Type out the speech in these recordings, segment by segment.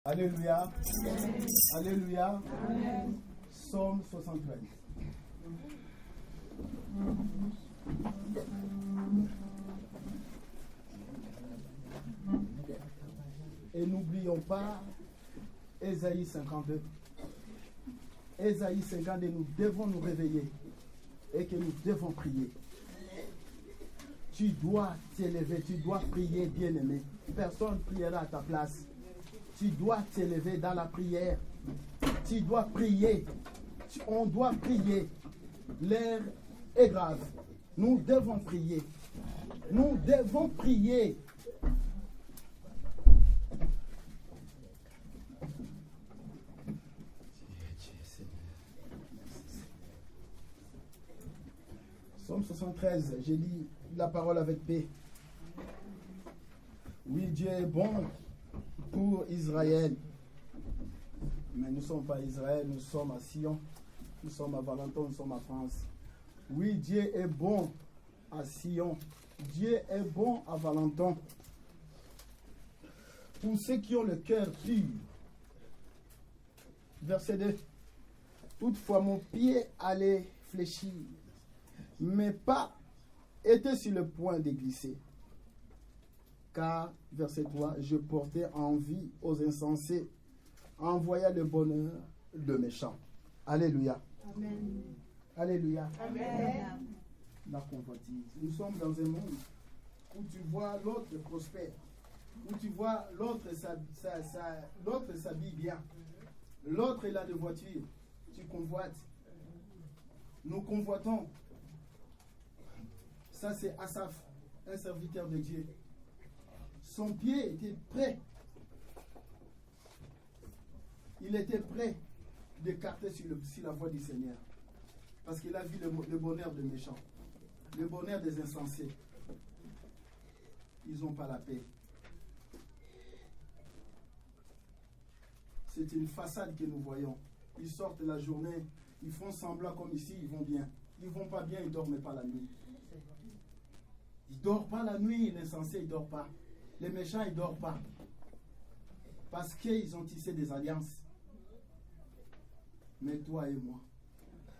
Alléluia. Alléluia. Psaume 73. Et n'oublions pas Ésaïe 52. Ésaïe 52, nous devons nous réveiller et que nous devons prier. Tu dois t'élever, tu dois prier, bien-aimé. Personne ne priera à ta place. Tu dois t'élever dans la prière. Tu dois prier. On doit prier. L'heure est grave. Nous devons prier. Nous devons prier. Psaume 73, j'ai dit la parole avec paix. Oui, Dieu est bon pour Israël. Mais nous ne sommes pas Israël, nous sommes à Sion, nous sommes à Valenton, nous sommes à France. Oui, Dieu est bon à Sion. Dieu est bon à Valenton. Pour ceux qui ont le cœur pur. Verset 2. Toutefois, mon pied allait fléchir. Mes pas étaient sur le point de glisser. Car, verset 3, je portais envie aux insensés, envoya le bonheur de méchants. Alléluia. Amen. Alléluia. Amen. La convoitise. Nous sommes dans un monde où tu vois l'autre prospère, où tu vois l'autre s'habille bien, l'autre il a de voitures, tu convoites. Nous convoitons. Ça c'est Asaph, un serviteur de Dieu. Son pied était prêt. Il était prêt d'écarter sur la voie du Seigneur. Parce qu'il a vu le bonheur des méchants, le bonheur des insensés. Ils n'ont pas la paix. C'est une façade que nous voyons. Ils sortent la journée, ils font semblant comme ici, ils vont bien. Ils ne vont pas bien, ils ne dorment pas la nuit. Ils ne dorment pas la nuit, les insensés, ils ne dorment pas. Les méchants, ils ne dorment pas. Parce qu'ils ont tissé des alliances. Mais toi et moi,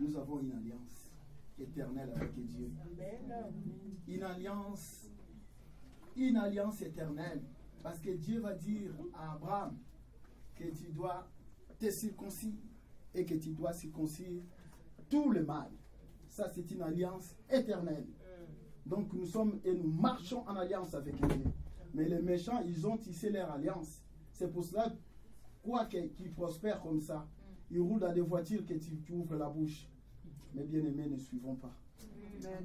nous avons une alliance éternelle avec Dieu. Une alliance éternelle. Parce que Dieu va dire à Abraham que tu dois te circoncire et que tu dois circoncire tout le mal. Ça, c'est une alliance éternelle. Donc nous sommes et nous marchons en alliance avec Dieu. Mais les méchants, ils ont tissé leur alliance. C'est pour cela, quoi qu'ils prospèrent comme ça, ils roulent dans des voitures que tu ouvres la bouche. Mais bien-aimés, ne suivons pas.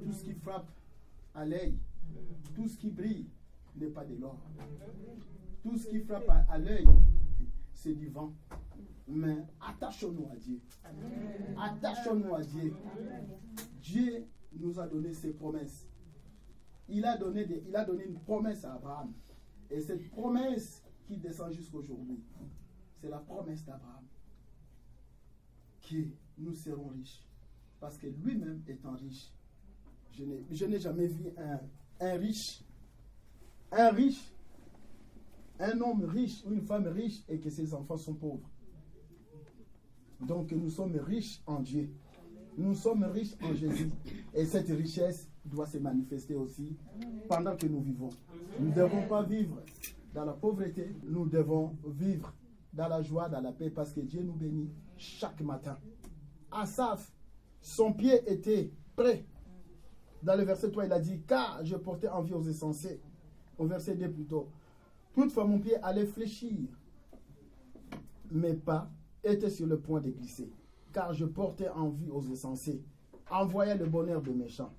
Tout ce qui frappe à l'œil, tout ce qui brille n'est pas de l'or. Tout ce qui frappe à l'œil, c'est du vent. Mais attachons-nous à Dieu. Attachons-nous à Dieu. Dieu nous a donné ses promesses. Il a donné une promesse à Abraham. Et cette promesse qui descend jusqu'à aujourd'hui, c'est la promesse d'Abraham. Que nous serons riches. Parce que lui-même étant riche, je n'ai jamais vu un homme riche ou une femme riche et que ses enfants sont pauvres. Donc nous sommes riches en Dieu. Nous sommes riches en Jésus. Et cette richesse doit se manifester aussi pendant que nous vivons. Nous ne devons pas vivre dans la pauvreté. Nous devons vivre dans la joie, dans la paix, parce que Dieu nous bénit chaque matin. Asaph, son pied était prêt. Dans le verset 3, il a dit, car je portais envie aux insensés. Au verset 2 plutôt. Toutefois, mon pied allait fléchir. Mes pas étaient sur le point de glisser. Car je portais envie aux insensés. Envoyait le bonheur des méchants.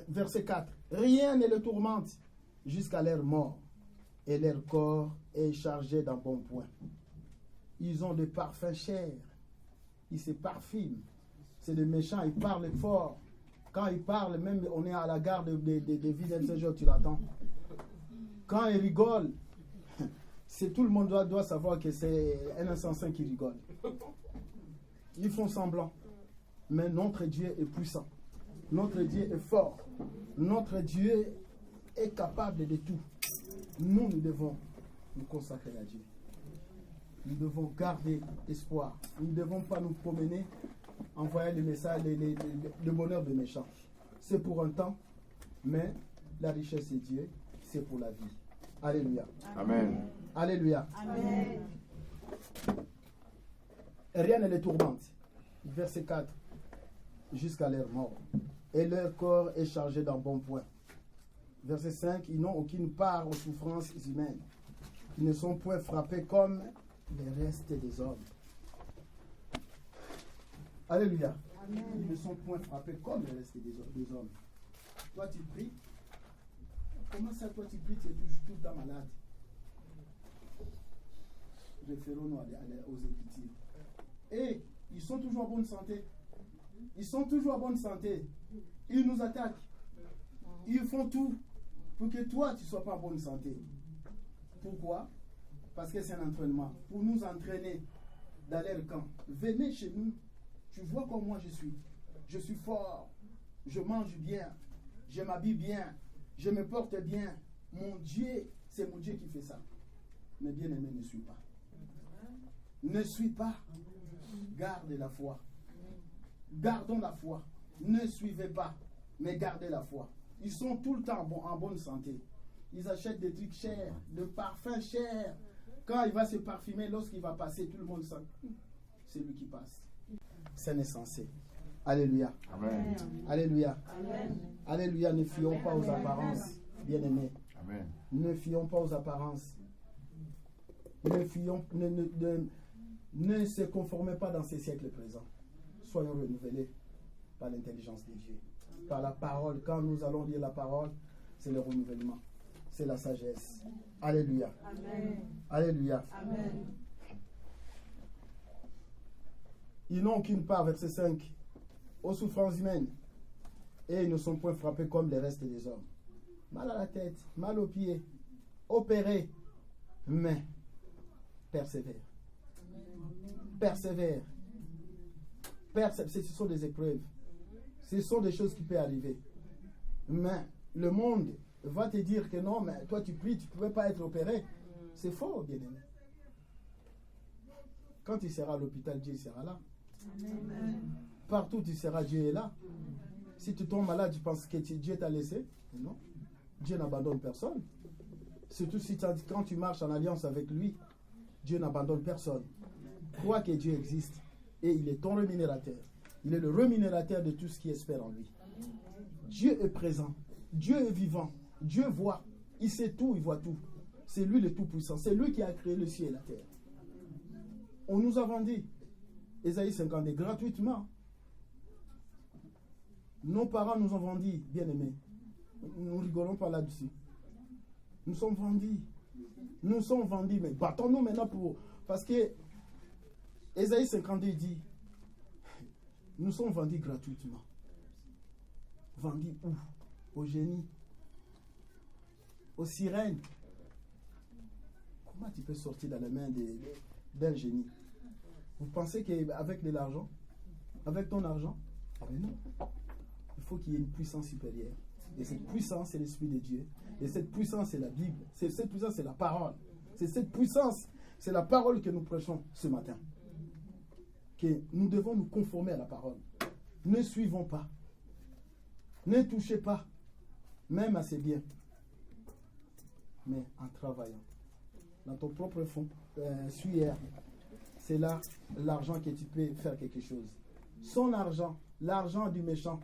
Verset 4. Rien ne le tourmente jusqu'à leur mort. Et leur corps est chargé d'un bon point. Ils ont des parfums chers. Ils se parfument. C'est des méchants, ils parlent fort. Quand ils parlent, même on est à la gare de Villeneuve Saint-Georges, tu l'attends. Quand ils rigolent, tout le monde doit savoir que c'est un insensé qui rigole. Ils font semblant. Mais notre Dieu est puissant. Notre Dieu est fort. Notre Dieu est capable de tout. Nous devons nous consacrer à Dieu. Nous devons garder espoir. Nous ne devons pas nous promener, envoyer le message, le bonheur des méchants. C'est pour un temps, mais la richesse c'est Dieu, c'est pour la vie. Alléluia. Amen. Alléluia. Amen. Rien ne les tourmente. Verset 4. Jusqu'à leur mort. Et leur corps est chargé d'un bon point. Verset 5. Ils n'ont aucune part aux souffrances humaines. Ils ne sont point frappés comme les restes des hommes. Alléluia. Amen. Ils ne sont point frappés comme les restes des hommes. Toi tu pries. Comment ça toi tu pries, tu es tout le temps malade? Référons-nous aux Écritures. Et ils sont toujours en bonne santé. Ils sont toujours en bonne santé. Ils nous attaquent. Ils font tout pour que toi, tu ne sois pas en bonne santé. Pourquoi? Parce que c'est un entraînement. Pour nous entraîner dans leur camp. Venez chez nous. Tu vois comme moi je suis. Je suis fort. Je mange bien. Je m'habille bien. Je me porte bien. Mon Dieu, c'est mon Dieu qui fait ça. Mais bien aimé, ne suis pas. Ne suis pas. Garde la foi. Gardons la foi. Ne suivez pas, mais gardez la foi. Ils sont tout le temps en bonne santé. Ils achètent des trucs chers, de parfums chers. Quand il va se parfumer, lorsqu'il va passer, tout le monde sent. C'est lui qui passe. C'est insensé. Alléluia. Amen. Alléluia. Amen. Alléluia. Ne fions pas aux apparences, bien-aimés. Amen. Ne fions pas aux apparences. Ne se conformez pas dans ces siècles présents. Soyons renouvelés par l'intelligence de Dieu. Par la parole. Quand nous allons lire la parole, c'est le renouvellement. C'est la sagesse. Alléluia. Amen. Alléluia. Amen. Ils n'ont aucune part, verset 5, aux souffrances humaines. Et ils ne sont point frappés comme les restes des hommes. Mal à la tête, mal aux pieds, opérés, mais persévère. Persévère. Ce sont des épreuves. Ce sont des choses qui peuvent arriver. Mais le monde va te dire que non, mais toi tu pries, tu ne pouvais pas être opéré. C'est faux, bien-aimé. Quand tu seras à l'hôpital, Dieu sera là. Amen. Partout où tu seras, Dieu est là. Si tu tombes malade, tu penses que Dieu t'a laissé? Non. Dieu n'abandonne personne. Surtout si quand tu marches en alliance avec lui, Dieu n'abandonne personne. Crois que Dieu existe et il est ton rémunérateur. Il est le rémunérateur de tout ce qui espère en lui. Dieu est présent. Dieu est vivant. Dieu voit. Il sait tout, il voit tout. C'est lui le Tout-Puissant. C'est lui qui a créé le ciel et la terre. On nous a vendu, Ésaïe 52, gratuitement. Nos parents nous ont vendus, bien-aimés. Nous ne rigolons pas là-dessus. Nous sommes vendus. Nous sommes vendus, mais battons-nous maintenant pour... Parce que Ésaïe 52 dit, nous sommes vendus gratuitement. Vendus où? Aux génies, aux sirènes. Comment tu peux sortir dans les mains d'un génie? Vous pensez qu'avec de l'argent, avec ton argent, mais non. Il faut qu'il y ait une puissance supérieure. Et cette puissance, c'est l'Esprit de Dieu. Et cette puissance, c'est la Bible. Cette puissance, c'est la parole. C'est cette puissance, c'est la parole que nous prêchons ce matin. Que nous devons nous conformer à la parole. Ne suivons pas. Ne touchez pas. Même à ses biens. Mais en travaillant. Dans ton propre fond, suaire. C'est là l'argent que tu peux faire quelque chose. Son argent, l'argent du méchant,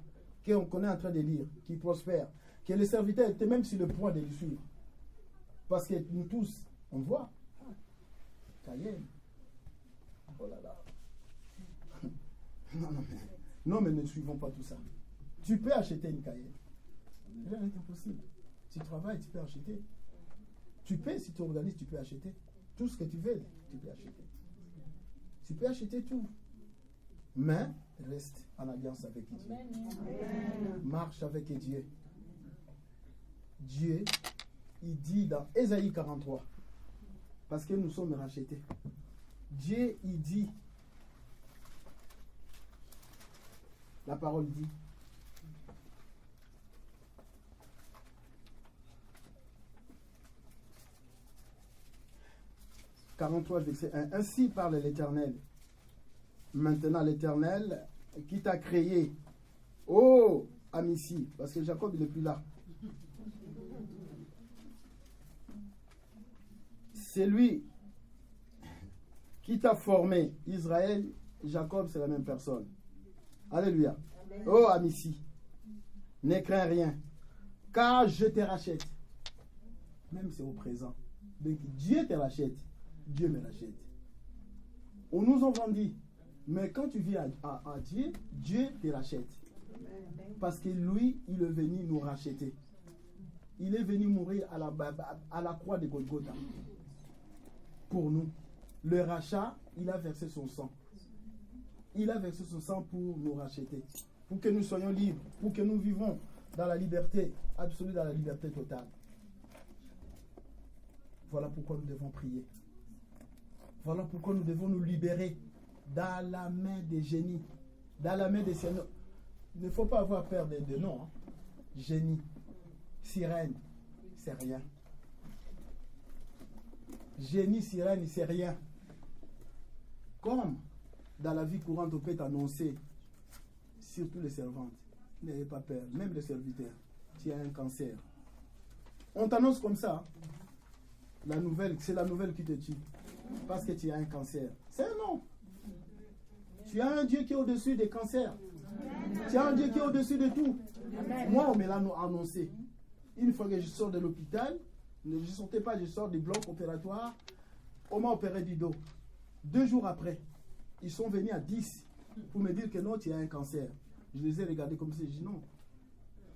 qu'on est en train de lire, qui prospère, que le serviteur était même sur le point de le suivre. Parce que nous tous, on voit. Cayenne. Oh là là. Non, mais ne suivons pas tout ça. Tu peux acheter une Cayenne. C'est impossible. Tu travailles, tu peux acheter. Tu peux, si tu organises, tu peux acheter. Tout ce que tu veux, tu peux acheter. Tu peux acheter tout. Mais reste en alliance avec Dieu. Amen. Marche avec Dieu. Dieu, il dit dans Ésaïe 43, parce que nous sommes rachetés. Dieu, il dit, la parole dit, 43, verset 1. Ainsi parle l'Éternel. Maintenant, l'Éternel qui t'a créé. Oh, Amici, parce que Jacob, il n'est plus là. C'est lui qui t'a formé. Israël, Jacob, c'est la même personne. Alléluia. Amen. Oh, Amici, ne crains rien, car je te rachète. Même c'est au présent. Donc Dieu te rachète. Dieu me rachète. On nous a vendu. Mais quand tu vis à Dieu, Dieu te rachète. Parce que lui, il est venu nous racheter. Il est venu mourir à la croix de Golgotha. Pour nous. Le rachat, il a versé son sang. Il a versé son sang pour nous racheter. Pour que nous soyons libres. Pour que nous vivons dans la liberté absolue, dans la liberté totale. Voilà pourquoi nous devons prier. Voilà pourquoi nous devons nous libérer dans la main des génies, dans la main des seigneurs. Il ne faut pas avoir peur de noms. Hein. Génie, sirène, c'est rien. Génie, sirène, c'est rien. Comme dans la vie courante, on peut t'annoncer, surtout les servantes, n'ayez pas peur, même les serviteurs, tu as un cancer. On t'annonce comme ça. La nouvelle, c'est la nouvelle qui te tue. Parce que tu as un cancer. C'est un nom. Tu as un Dieu qui est au-dessus des cancers. Tu as un Dieu qui est au-dessus de tout. Moi, on me l'a annoncé. Une fois que je sors de l'hôpital, je ne sortais pas, je sors du bloc opératoire, on m'a opéré du dos. 2 jours après, ils sont venus à 10 pour me dire que non, tu as un cancer. Je les ai regardés comme ça, j'ai dit non,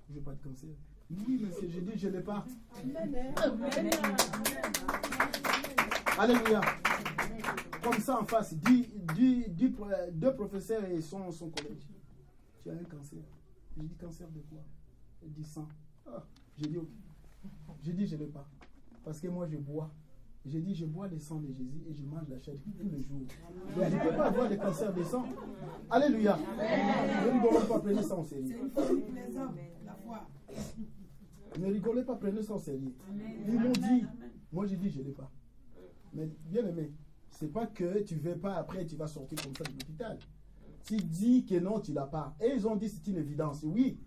je n'ai pas de cancer. Oui, monsieur, j'ai dit je ne l'ai pas. Alléluia. Comme ça en face, 2 professeurs et son collège. Tu as un cancer. J'ai dit cancer de quoi? Il dit sang. Ah, j'ai dit ok. J'ai dit je ne l'ai pas. Parce que moi je bois. J'ai dit je bois le sang de Jésus et je mange la chair tous les jours. Donc, je ne peux pas avoir de cancer de sang. Alléluia. Ne rigolez pas, prenez ça en sérieux. Ne rigolez pas, prenez ça en sérieux. Ils m'ont dit, moi j'ai dit je ne l'ai pas. Mais bien aimé, c'est pas que tu ne veux pas après tu vas sortir comme ça de l'hôpital. Tu dis que non, tu ne l'as pas. Et ils ont dit c'est une évidence. Oui,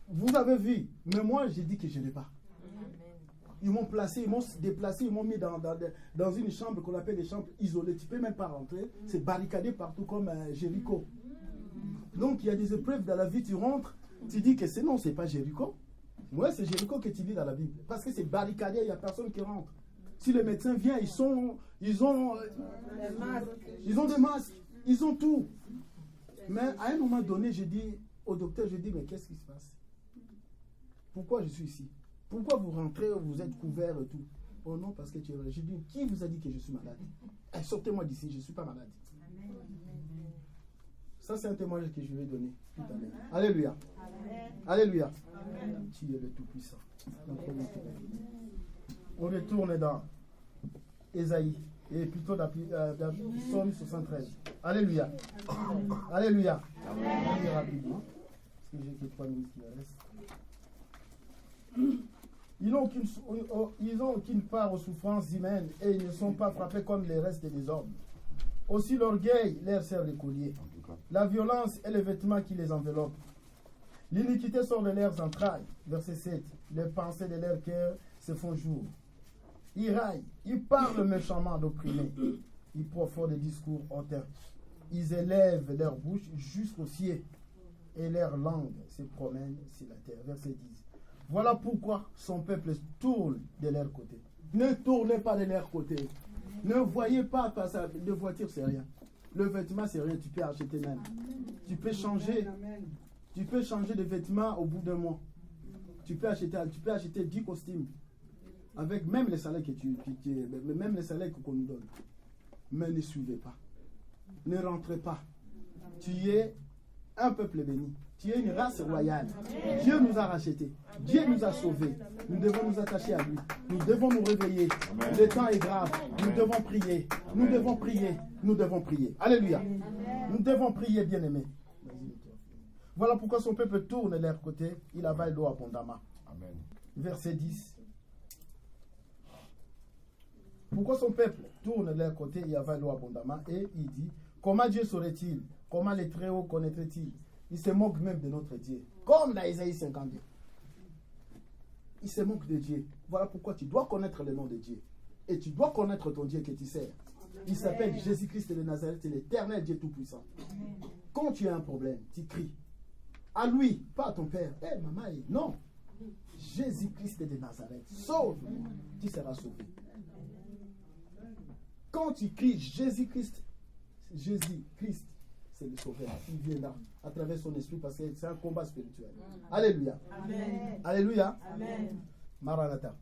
vous avez vu, mais moi j'ai dit que je ne l'ai pas. Ils m'ont placé, ils m'ont déplacé, ils m'ont mis dans une chambre qu'on appelle des chambres isolées. Tu ne peux même pas rentrer. C'est barricadé partout comme Jéricho. Donc il y a des épreuves dans la vie, tu rentres, tu dis que c'est non, c'est pas Jéricho. Ouais, c'est Jéricho que tu lis dans la Bible. Parce que c'est barricadé, il n'y a personne qui rentre. Si le médecin vient, ils ont des masques, ils ont tout. Mais à un moment donné, je dis au docteur, mais qu'est-ce qui se passe? Pourquoi je suis ici? Pourquoi vous rentrez, vous êtes couvert et tout? Oh non, parce que tu es là. J'ai dit, qui vous a dit que je suis malade? Sortez-moi d'ici, je ne suis pas malade. Ça, c'est un témoignage que je vais donner tout à l'heure. Alléluia. Amen. Alléluia. Amen. Tu es le Tout-Puissant. On retourne dans Ésaïe, et plutôt dans Psaume 73. Alléluia. Alléluia. On lit rapidement, parce que j'ai que 3 minutes qui me restent. Ils n'ont aucune part aux souffrances humaines et ils ne sont pas frappés comme les restes des hommes. Aussi l'orgueil leur sert de collier. La violence est le vêtement qui les enveloppe. L'iniquité sort de leurs entrailles. Verset 7. Les pensées de leur cœur se font jour. Ils raillent, ils parlent méchamment d'opprimés. Ils profèrent des discours hautains. Ils élèvent leur bouche jusqu'au ciel et leur langue se promène sur la terre. Verset 10. Voilà pourquoi son peuple tourne de leur côté. Ne tournez pas de leur côté. Ne voyez pas ça. De voiture, c'est rien. Le vêtement, c'est rien. Tu peux acheter même. Tu peux changer. Tu peux changer de vêtements au bout d'un mois. Tu peux acheter 10 costumes. Avec même les salaires même les salaires qu'on nous donne. Mais ne suivez pas. Ne rentrez pas. Tu es un peuple béni. Tu es une race royale. Dieu nous a rachetés. Dieu nous a sauvés. Nous devons nous attacher à lui. Nous devons nous réveiller. Le temps est grave. Nous devons prier. Nous devons prier. Nous devons prier. Alléluia. Nous devons prier, bien-aimés. Voilà pourquoi son peuple tourne de leur côté. Il avale l'eau abondamment. Amen. Verset 10. Pourquoi son peuple tourne de leur côté et avale l'eau abondamment? Et il dit, comment Dieu saurait-il? Comment les Très-Hauts connaîtrait-il? Il se moque même de notre Dieu. Comme dans Isaïe 52. Il se moque de Dieu. Voilà pourquoi tu dois connaître le nom de Dieu. Et tu dois connaître ton Dieu que tu sers. Il s'appelle Jésus-Christ de Nazareth, l'éternel Dieu Tout-Puissant. Quand tu as un problème, tu cries. À lui, pas à ton père. Eh, maman, non. Jésus-Christ de Nazareth, sauve-moi. Tu seras sauvé. Quand tu cries Jésus-Christ, c'est le sauveur. Il viendra à travers son esprit parce que c'est un combat spirituel. Alléluia. Amen. Alléluia. Amen. Maranatha.